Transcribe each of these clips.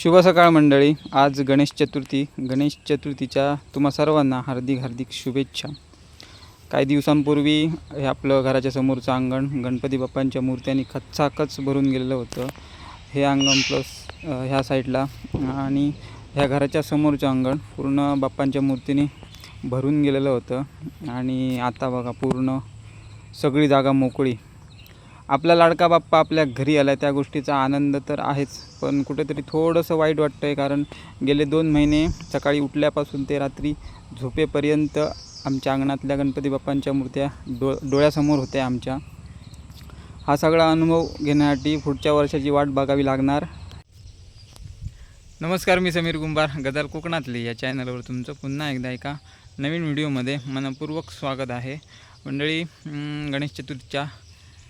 शुभ सकाळ मंडळी. आज गणेश चतुर्थीच्या तुम्हा सर्वांना हार्दिक शुभेच्छा. काही दिवसांपूर्वी हे आपलं घराच्या समोरचं अंगण गणपती बाप्पांच्या मूर्त्यांनी खचाखच भरून गेलेलं होतं. हे अंगण प्लस ह्या साईडला आणि ह्या घराच्या समोरचं अंगण पूर्ण बाप्पांच्या मूर्तीने भरून गेलेलं होतं. आणि आता बघा पूर्ण सगळी जागा मोकळी. आपला लाडका बाप्पा आपल्या घरी आला त्या गोष्टीचा आनंद तर आहेच, पण कुठेतरी थोडंसं वाईट वाटतं आहे. कारण गेले 2 महिने सकाळी उठल्यापासून ते रात्री झोपेपर्यंत आमच्या अंगणातल्या गणपती बाप्पांच्या मूर्त्या डोळ्यासमोर होत्या आमच्या. हा सगळा अनुभव घेण्यासाठी पुढच्या वर्षाची वाट बघावी लागणार. नमस्कार, मी समीर कुंभार. गदार कोकणातली या चॅनलवर तुमचं पुन्हा एकदा एका नवीन व्हिडिओमध्ये मनपूर्वक स्वागत आहे. मंडळी, गणेश चतुर्थीच्या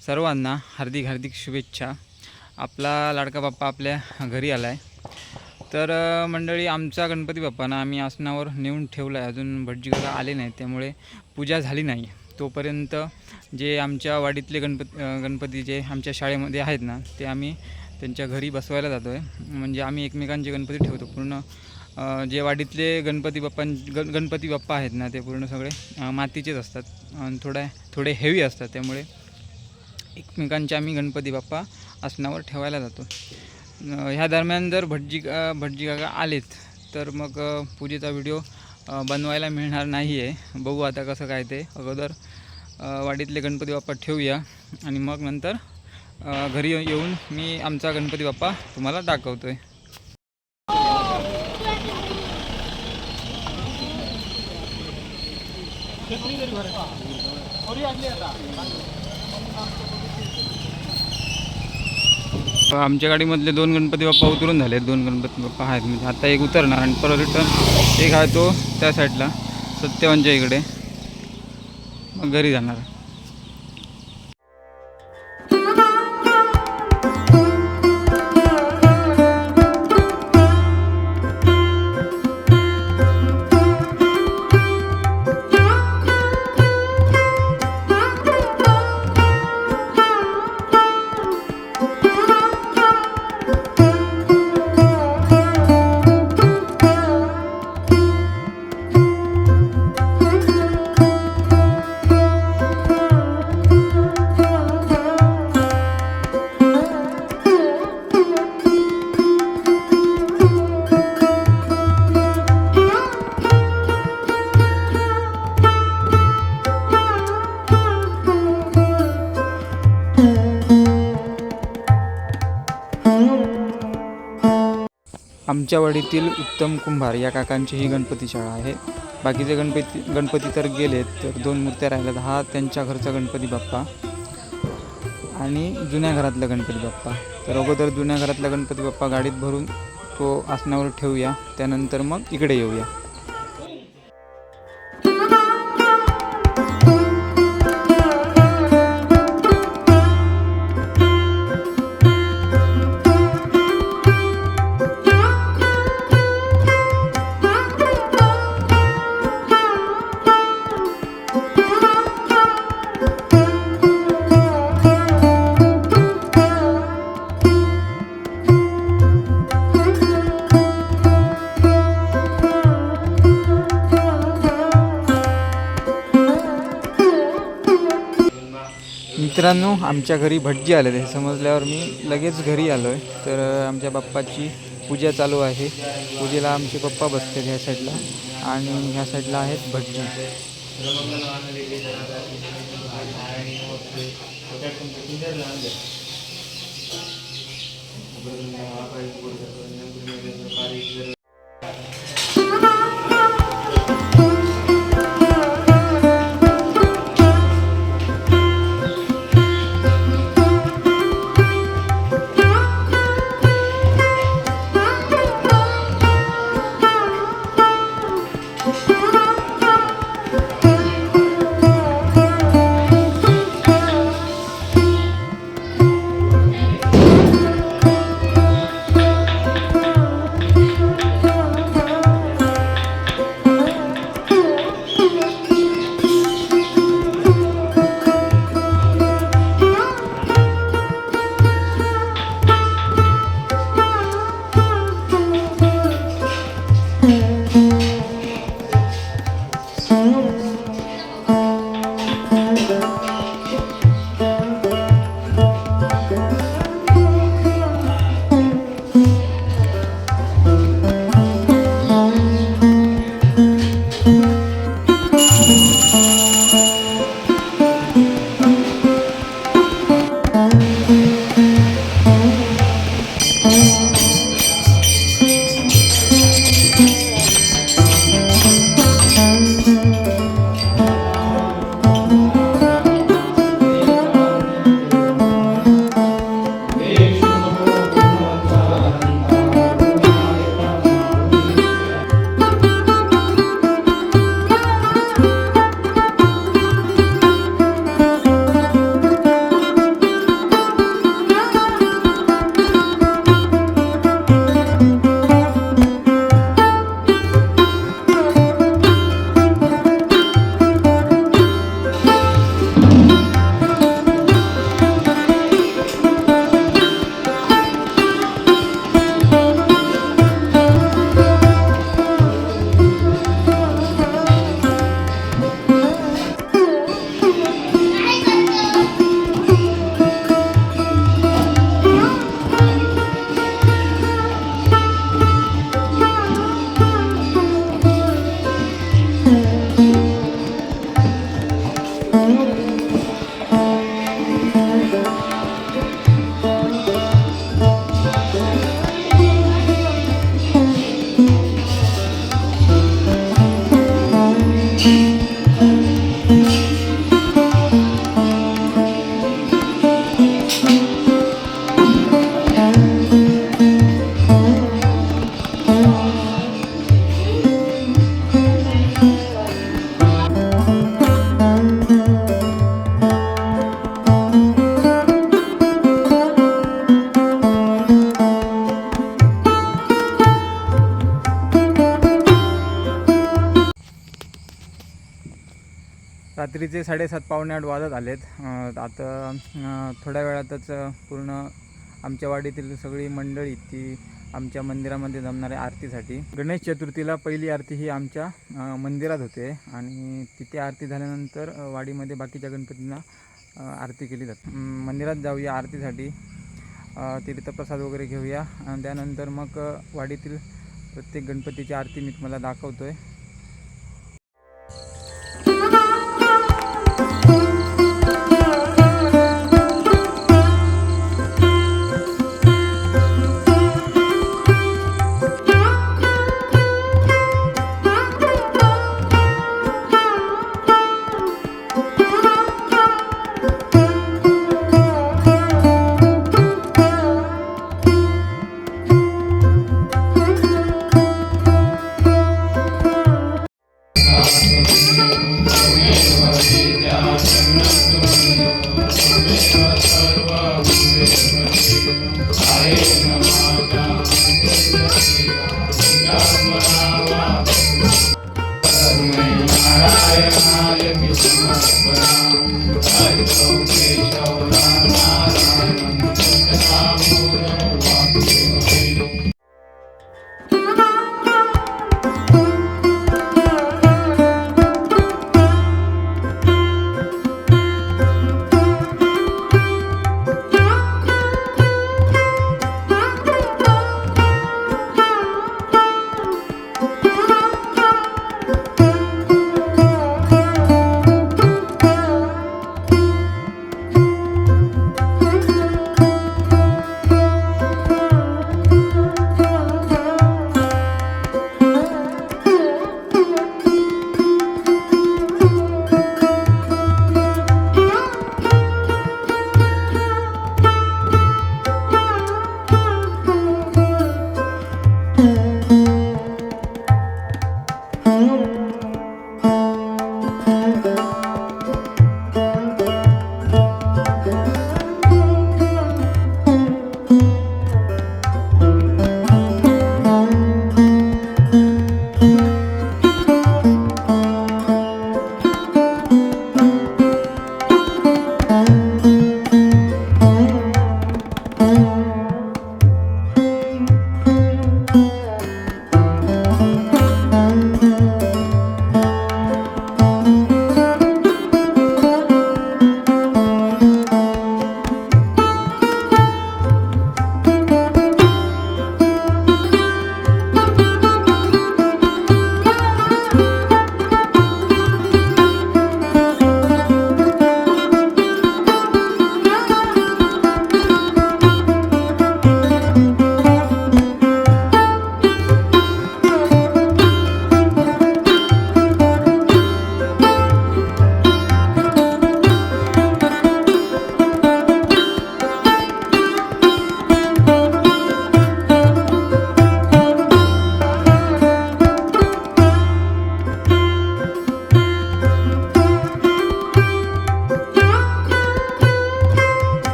सर्वांना हार्दिक शुभेच्छा. आपला लाडका बाप्पा आपल्या घरी आला आहे. तर मंडळी, आमचा गणपती बाप्पांना आम्ही आसनावर नेऊन ठेवला आहे. अजून भटजी काका आले नाहीत, त्यामुळे पूजा झाली नाही. तोपर्यंत जे आमच्या वाडीतले गणपती जे आमच्या शाळेमध्ये आहेत ना, ते आम्ही त्यांच्या घरी बसवायला जातो आहे. म्हणजे आम्ही एकमेकांचे गणपती ठेवतो. पूर्ण जे वाडीतले गणपती बाप्पा आहेत ना, ते पूर्ण सगळे मातीचेच असतात आणि थोडे हेवी असतात. त्यामुळे एकमेकांचे आम्ही गणपती बाप्पा आसनावर ठेवायला जातो. ह्या दरम्यान जर भटजी काका आलेत तर मग पूजेचा व्हिडिओ बनवायला मिळणार नाही आहे. बघू आता कसं काय ते. अगोदर वाडीतले गणपती बाप्पा ठेवूया आणि मग नंतर घरी येऊन मी आमचा गणपती बाप्पा तुम्हाला दाखवतो आहे. आमच्या गाडीमधले 2 गणपती बाप्पा उतरून झाले. 2 गणपती बाप्पा आहेत. म्हणजे आता एक उतरणार आणि परत रिटर्न एक आहे तो त्या साईडला सत्यवानच्या इकडे, मग घरी जाणार. आमच्या वाडीतील उत्तम कुंभार या काकांची ही गणपती शाळा आहे. बाकीचे गणपती तर गेलेत, तर 2 मूर्त्या राहिल्यात. हा त्यांच्या घरचा गणपती बाप्पा आणि जुन्या घरातला गणपती बाप्पा. तर अगोदर जुन्या घरातला गणपती बाप्पा गाडीत भरून तो आसनावर ठेवूया, त्यानंतर मग इकडे येऊया. मित्रांनो, आमच्या घरी भटजी आले. हे समजल्यावर मी लगेच घरी आलो आहे. तर आमच्या बाप्पाची पूजा चालू आहे. पूजेला आमचे पप्पा बसतात ह्या साईडला आणि ह्या साईडला आहेत भटजी. रात्रीचे 7:30 पावणे 8 वाजत आलेत. आता थोड्या वेळातच पूर्ण आमच्या वाडीतील सगळी मंडळी ती आमच्या मंदिरामध्ये जमणार आहे आरतीसाठी. गणेश चतुर्थीला पहिली आरती ही आमच्या मंदिरात होते आणि तिथे आरती झाल्यानंतर वाडीमध्ये बाकीच्या गणपतींना आरती केली जाते. मंदिरात जाऊया आरतीसाठी, तीर्थप्रसाद वगैरे घेऊया आणि त्यानंतर मग वाडीतील प्रत्येक गणपतीची आरती मी तुम्हाला दाखवतो आहे.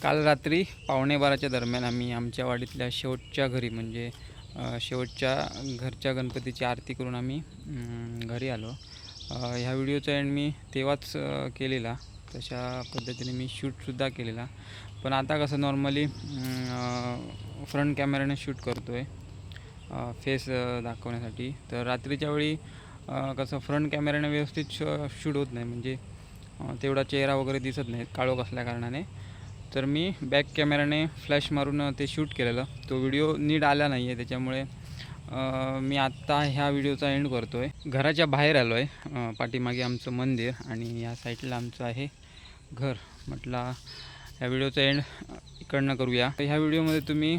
काल रात्री 11:15च्या दरम्यान आम्ही आमच्या वाडीतल्या शेवटच्या घरी म्हणजे शेवटच्या घरच्या गणपतीची आरती करून आम्ही घरी आलो. ह्या व्हिडिओचा एंड मी तेव्हाच केलेला, तशा पद्धतीने मी शूटसुद्धा केलेला. पण आता कसं नॉर्मली फ्रंट कॅमेऱ्याने शूट करतो आहे फेस दाखवण्यासाठी. तर रात्रीच्या वेळी कसं फ्रंट कॅमेऱ्याने व्यवस्थित शूट होत नाही, म्हणजे तेवढा चेहरा वगैरे दिसत नाही काळोख असल्या कारणाने. तर मी बॅक कॅमेराने फ्लॅश मारून ते शूट केलेलं. तो व्हिडिओ नीट आला नाही आहे, त्याच्यामुळे मी आत्ता ह्या व्हिडिओचा एंड करतो आहे. घराच्या बाहेर आलो आहे. पाठीमागे आमचं मंदिर आणि या साईडला आमचं आहे घर. म्हटलं ह्या व्हिडिओचा एंड इकडनं करूया. ह्या व्हिडिओमध्ये तुम्ही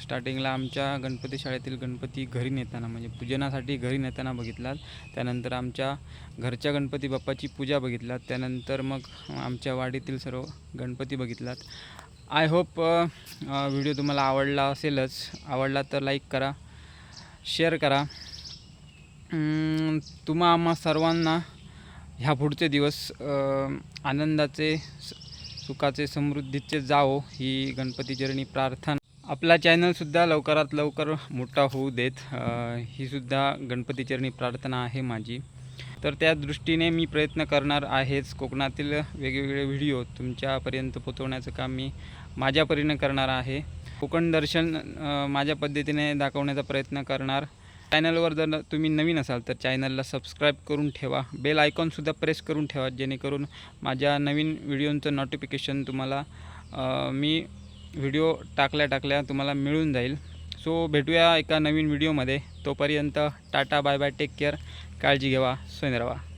स्टार्टिंगला आमच्या गणपती शाळेतील गणपती घरी नेताना म्हणजे पूजनासाठी घरी नेताना बघितलात. त्यानंतर आमच्या घरच्या गणपती बाप्पाची पूजा बघितलात. त्यानंतर मग आमच्या वाडीतील सर्व गणपती बघितलात. आय होप व्हिडिओ तुम्हाला आवडला असेलच. आवडला तर लाईक करा, शेअर करा. तुम्हा आम्हा सर्वांना ह्या पुढचे दिवस आनंदाचे, सुखाचे, समृद्धीचे जावो ही गणपती चरणी प्रार्थना. आपला चॅनलसुद्धा लवकरात लवकर मोठा होऊ देत ही सुद्धा गणपती चरणी प्रार्थना आहे माझी. तर त्या दृष्टीने मी प्रयत्न करणार आहेच. कोकणातील वेगवेगळे व्हिडिओ तुमच्यापर्यंत पोचवण्याचं काम मी माझ्या परीने करणार आहे. कोकण दर्शन माझ्या पद्धतीने दाखवण्याचा प्रयत्न करणार. चॅनलवर जर तुम्ही नवीन असाल तर चॅनलला सबस्क्राईब करून ठेवा. बेल आयकॉनसुद्धा प्रेस करून ठेवा, जेणेकरून माझ्या नवीन व्हिडिओचं नोटिफिकेशन तुम्हाला मी व्हिडिओ टाकल्या तुम्हाला मिळून जाईल. सो भेटूया एका नवीन व्हिडिओमध्ये. तोपर्यंत ta ta, bye bye, take care, काळजी घ्यावा, स्वयं राहा.